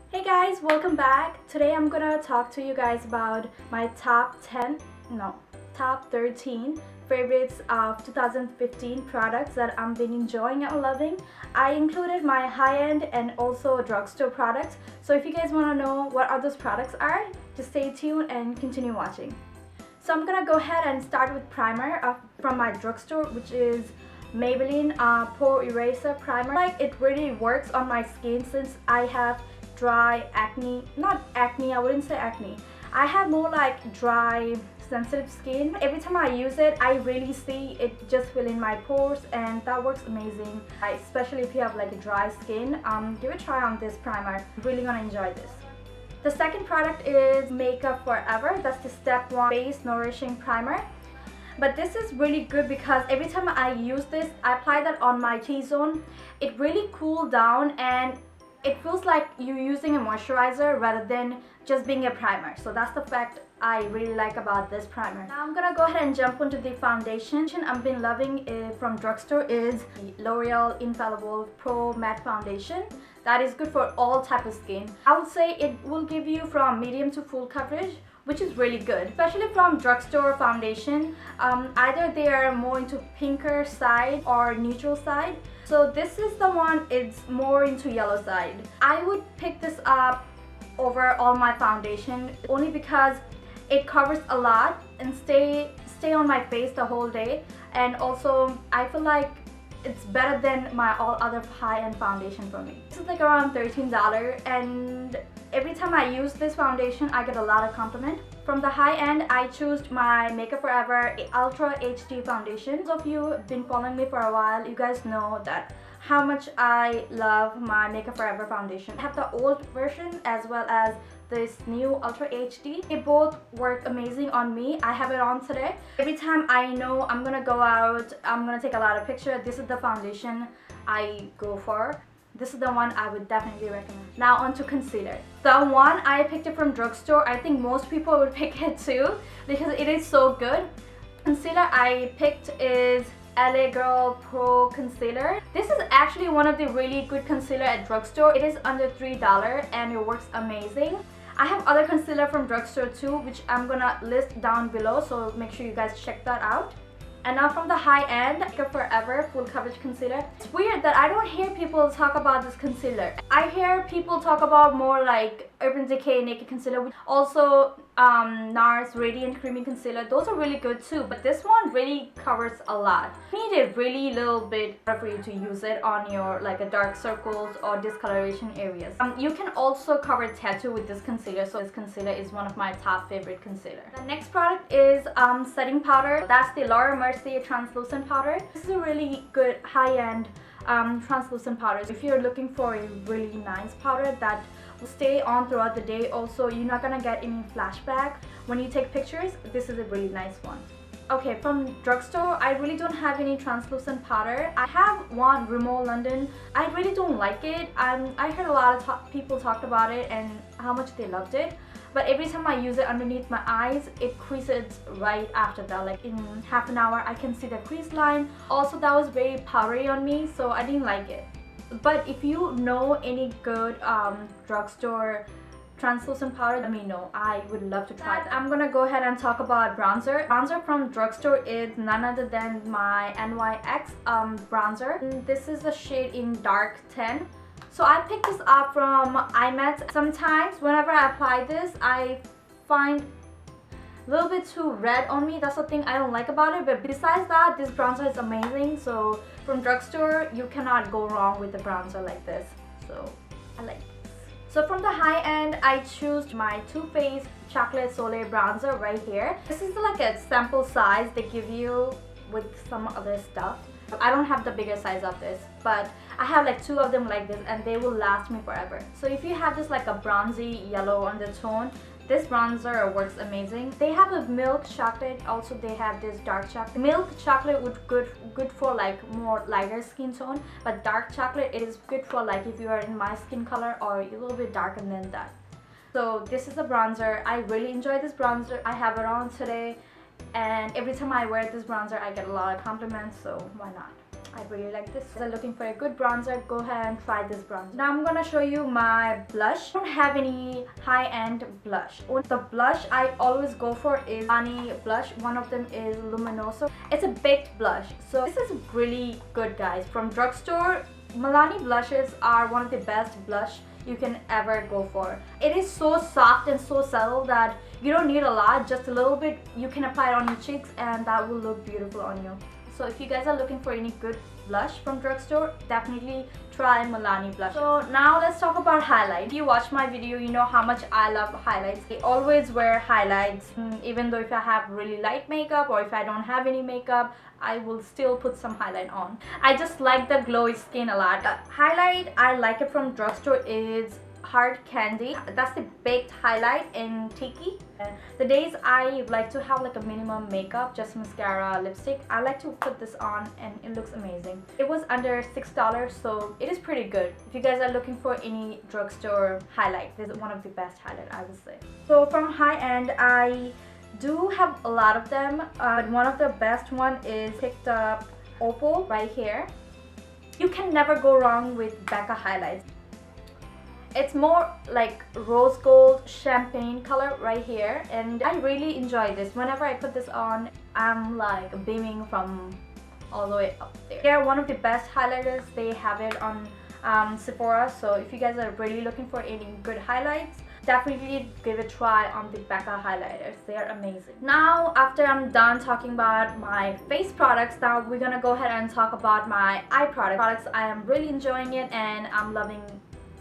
Hey guys, welcome back. Today I'm gonna talk to you guys about my top 13 favorites of 2015 products that I've been enjoying and loving. I included my high-end and also drugstore products. So if you guys wanna know what are those products are, just stay tuned and continue watching. So I'm gonna go ahead and start with primer from my drugstore, which is Maybelline Pore Eraser Primer. Like, it really works on my skin since I have dry acne, not acne, I wouldn't say acne. I have more like dry sensitive skin. Every time I use it, I really see it just fill in my pores, and that works amazing. Especially if you have like a dry skin, give it a try on this primer. You're really gonna enjoy this. The second product is Makeup Forever. That's the Step 1 Base Nourishing Primer. But this is really good because every time I use this, I apply that on my T-zone. It really cools down and it feels like you're using a moisturizer rather than just being a primer. So that's the fact I really like about this primer. Now I'm gonna go ahead and jump into the foundation. I've been loving from drugstore is the L'Oreal Infallible Pro Matte Foundation. That is good for all type of skin. I would say it will give you from medium to full coverage, which is really good, especially from drugstore foundation. Either they are more into pinker side or neutral side. So this is the one, it's more into yellow side. I would pick this up over all my foundation only because it covers a lot and stay on my face the whole day, and also I feel like it's better than my all other high-end foundation for me. This is like around $13, and every time I use this foundation I get a lot of compliment. From the high end, I chose my Makeup Forever Ultra HD foundation. Those of you who have been following me for a while, you guys know that how much I love my Makeup Forever foundation. I have the old version as well as this new Ultra HD. They both work amazing on me. I have it on today. Every time I know I'm gonna go out, I'm gonna take a lot of pictures, this is the foundation I go for. This is the one I would definitely recommend. Now on to concealer. The one I picked it from drugstore, I think most people would pick it too because it is so good. Concealer I picked is LA Girl Pro Concealer. This is actually one of the really good concealer at drugstore. It is under $3 and it works amazing. I have other concealer from drugstore too, which I'm gonna list down below, so make sure you guys check that out. And now from the high end, Makeup Forever Full Coverage Concealer. It's weird that I don't hear people talk about this concealer. I hear people talk about more like Urban Decay Naked Concealer. Also NARS Radiant Creamy Concealer. Those are really good too, but this one really covers a lot. You need a really little bit for you to use it on your like a dark circles or discoloration areas. You can also cover tattoo with this concealer, so this concealer is one of my top favorite concealer. The next product is setting powder. That's the Mericier Translucent Powder. This is a really good high-end translucent powder. If you're looking for a really nice powder that will stay on throughout the day, also you're not gonna get any flashback when you take pictures, this is a really nice one. Okay, from drugstore, I really don't have any translucent powder. I have one Rimmel London. I really don't like it. I heard a lot of people talked about it and how much they loved it. But every time I use it underneath my eyes, it creases right after that. Like in half an hour, I can see the crease line. Also, that was very powdery on me, so I didn't like it. But if you know any good drugstore translucent powder, let me know. I would love to try that. I'm gonna go ahead and talk about bronzer. Bronzer from drugstore is none other than my NYX bronzer. This is the shade in Dark 10. So I picked this up from IMAT. Sometimes whenever I apply this, I find a little bit too red on me. That's the thing I don't like about it. But besides that, this bronzer is amazing. So from drugstore, you cannot go wrong with a bronzer like this. So I like this. So from the high end, I choose my Too Faced Chocolate Soleil Bronzer right here. This is like a sample size they give you with some other stuff. I don't have the bigger size of this, but I have like 2 of them like this and they will last me forever. So if you have this like a bronzy yellow undertone, this bronzer works amazing. They have a milk chocolate, also they have this dark chocolate. Milk chocolate would good for like more lighter skin tone, but dark chocolate it is good for like if you are in my skin color or a little bit darker than that. So this is the bronzer. I really enjoy this bronzer. I have it on today, and every time I wear this bronzer I get a lot of compliments, so why not? I really like this. If you're looking for a good bronzer, go ahead and try this bronzer. Now I'm gonna show you my blush. I don't have any high-end blush. The blush I always go for is Milani blush. One of them is Luminoso. It's a baked blush. So this is really good, guys. From Drugstore, Milani blushes are one of the best blush you can ever go for. It is so soft and so subtle that you don't need a lot, just a little bit. You can apply it on your cheeks and that will look beautiful on you. So if you guys are looking for any good blush from Drugstore, definitely try Milani blush. So now let's talk about highlight. If you watch my video, you know how much I love highlights. I always wear highlights, even though if I have really light makeup or if I don't have any makeup, I will still put some highlight on. I just like the glowy skin a lot. Highlight I like it from Drugstore is Hard Candy. That's the baked highlight in Tiki. The days I like to have like a minimum makeup, just mascara, lipstick, I like to put this on and it looks amazing. It was under $6, so it is pretty good. If you guys are looking for any Drugstore highlight, this is one of the best highlight, I would say. So from high end, I do have a lot of them, but one of the best one is Becca Opal right here. You can never go wrong with Becca highlights. It's more like rose gold champagne color right here, and I really enjoy this. Whenever I put this on, I'm like beaming from all the way up there. They're one of the best highlighters. They have it on Sephora, so if you guys are really looking for any good highlights, definitely give it a try on the Becca highlighters. They are amazing. Now, after I'm done talking about my face products, now we're gonna go ahead and talk about my eye products. I am really enjoying it and I'm loving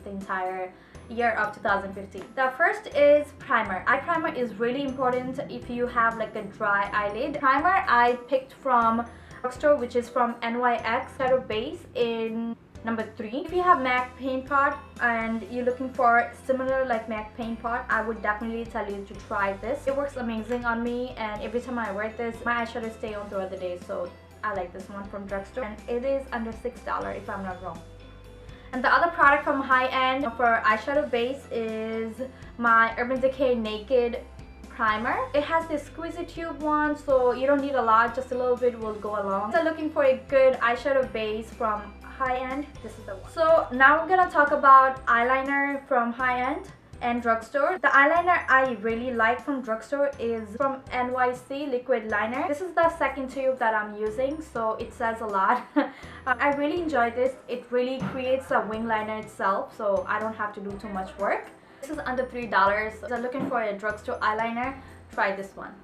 the entire year of 2015. The first is primer. Eye primer is really important if you have like a dry eyelid. Primer I picked from Drugstore, which is from NYX Shadow Base in number 3. If you have MAC Paint Pot and you're looking for similar like MAC Paint Pot, I would definitely tell you to try this. It works amazing on me, and every time I wear this, my eyeshadow stay on throughout the day, so I like this one from Drugstore, and it is under $6 if I'm not wrong. And the other product from high end for eyeshadow base is my Urban Decay Naked Primer. It has this squeezy tube one, so you don't need a lot, just a little bit will go along. So looking for a good eyeshadow base from high end, this is the one. So now we're gonna talk about eyeliner from high end and Drugstore. The eyeliner I really like from Drugstore is from NYC Liquid Liner. This is the second tube that I'm using, so it says a lot. I really enjoy this. It really creates a wing liner itself, so I don't have to do too much work. This is under $3. So if you're looking for a Drugstore eyeliner, try this one.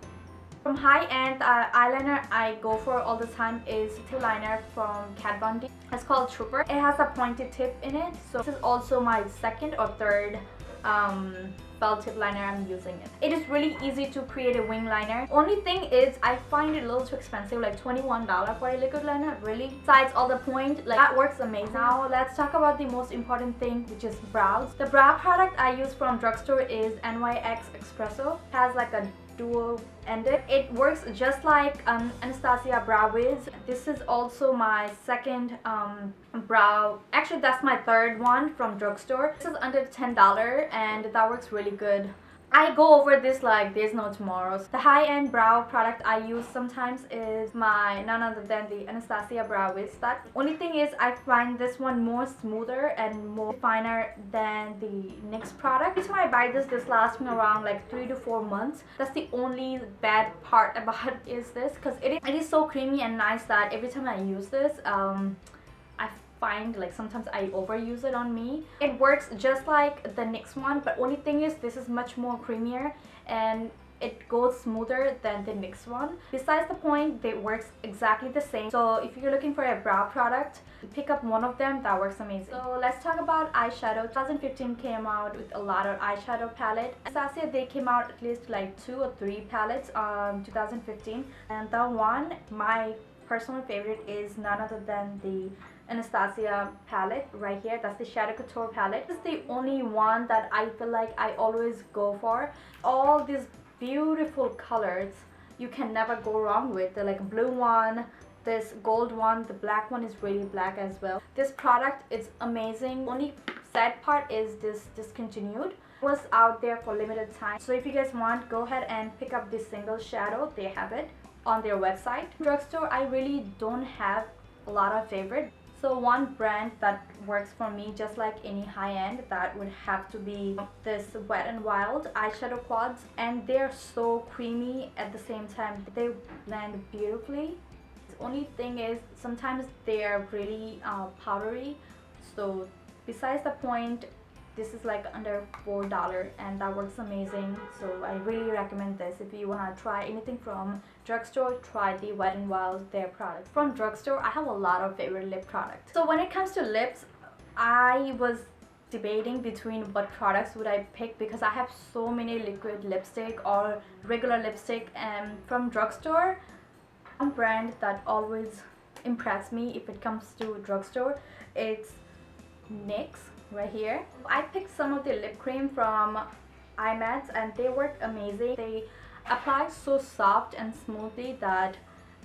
From high end eyeliner I go for all the time is Tiki liner from Kat Von D. It's called Trooper. It has a pointed tip in it, so this is also my second or third felt tip liner I'm using it. It is really easy to create a wing liner. Only thing is I find it a little too expensive, like $21 for a liquid liner, really. Besides all the point, like that works amazing. Now let's talk about the most important thing, which is brows. The brow product I use from Drugstore is NYX Expresso. It has like a dual ended. It works just like Anastasia Brow Wiz. This is also my second brow, actually that's my third one from Drugstore. This is under $10 and that works really good. I go over this like there's no tomorrow. The high-end brow product I use sometimes is my none other than the Anastasia Brow Wiz. That only thing is I find this one more smoother and more finer than the NYX product. Every time I buy this lasts me around like 3 to 4 months. That's the only bad part about it is this, because it is so creamy and nice that every time I use this I find like sometimes I overuse it on me. It works just like the NYX one, but only thing is this is much more creamier and it goes smoother than the NYX one. Besides the point, it works exactly the same. So if you're looking for a brow product, pick up one of them. That works amazing. So let's talk about eyeshadow. 2015 came out with a lot of eyeshadow palette. Anastasia, they came out at least like 2 or 3 palettes 2015, and the one my personal favorite is none other than the Anastasia palette right here. That's the Shadow Couture palette. This is the only one that I feel like I always go for. All these beautiful colors you can never go wrong with. The like blue one, this gold one, the black one is really black as well. This product is amazing. Only sad part is this discontinued. It was out there for limited time, so if you guys want, go ahead and pick up this single shadow. They have it on their website. Drugstore, I really don't have a lot of favorites. So one brand that works for me, just like any high-end, that would have to be this Wet n Wild eyeshadow quads, and they're so creamy at the same time. They blend beautifully. The only thing is sometimes they're really powdery, so besides the point, this is like under $4 and that works amazing. So I really recommend this. If you want to try anything from Drugstore, try the Wet n Wild, their products. From Drugstore, I have a lot of favorite lip products. So when it comes to lips, I was debating between what products would I pick, because I have so many liquid lipstick or regular lipstick, and from Drugstore, one brand that always impressed me if it comes to Drugstore, it's NYX. Right here, I picked some of the lip cream from iMats and they work amazing. They apply so soft and smoothly that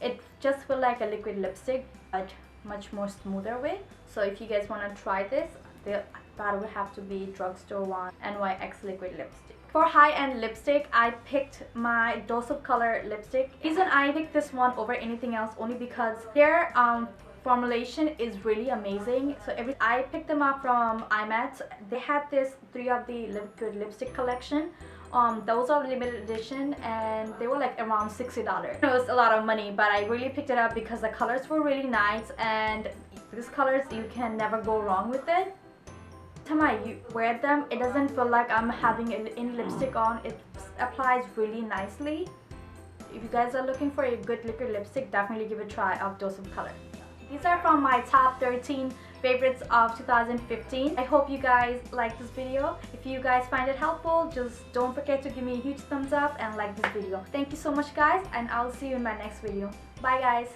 it just feels like a liquid lipstick, but much more smoother way. So if you guys want to try this, that would have to be Drugstore one NYX liquid lipstick. For high-end lipstick, I picked my Dose of Color lipstick. The reason I picked this one over anything else only because their formulation is really amazing. So I picked them up from iMats. They had this 3 of the liquid lipstick collection. Those are limited edition and they were like around $60. It was a lot of money, but I really picked it up because the colors were really nice, and these colors, you can never go wrong with it. Every time I wear them, it doesn't feel like I'm having any lipstick on. It applies really nicely. If you guys are looking for a good liquid lipstick, definitely give it a try of Dose of Color. These are from my top 13 favorites of 2015. I hope you guys like this video. If you guys find it helpful, just don't forget to give me a huge thumbs up and like this video. Thank you so much guys, and I'll see you in my next video. Bye guys.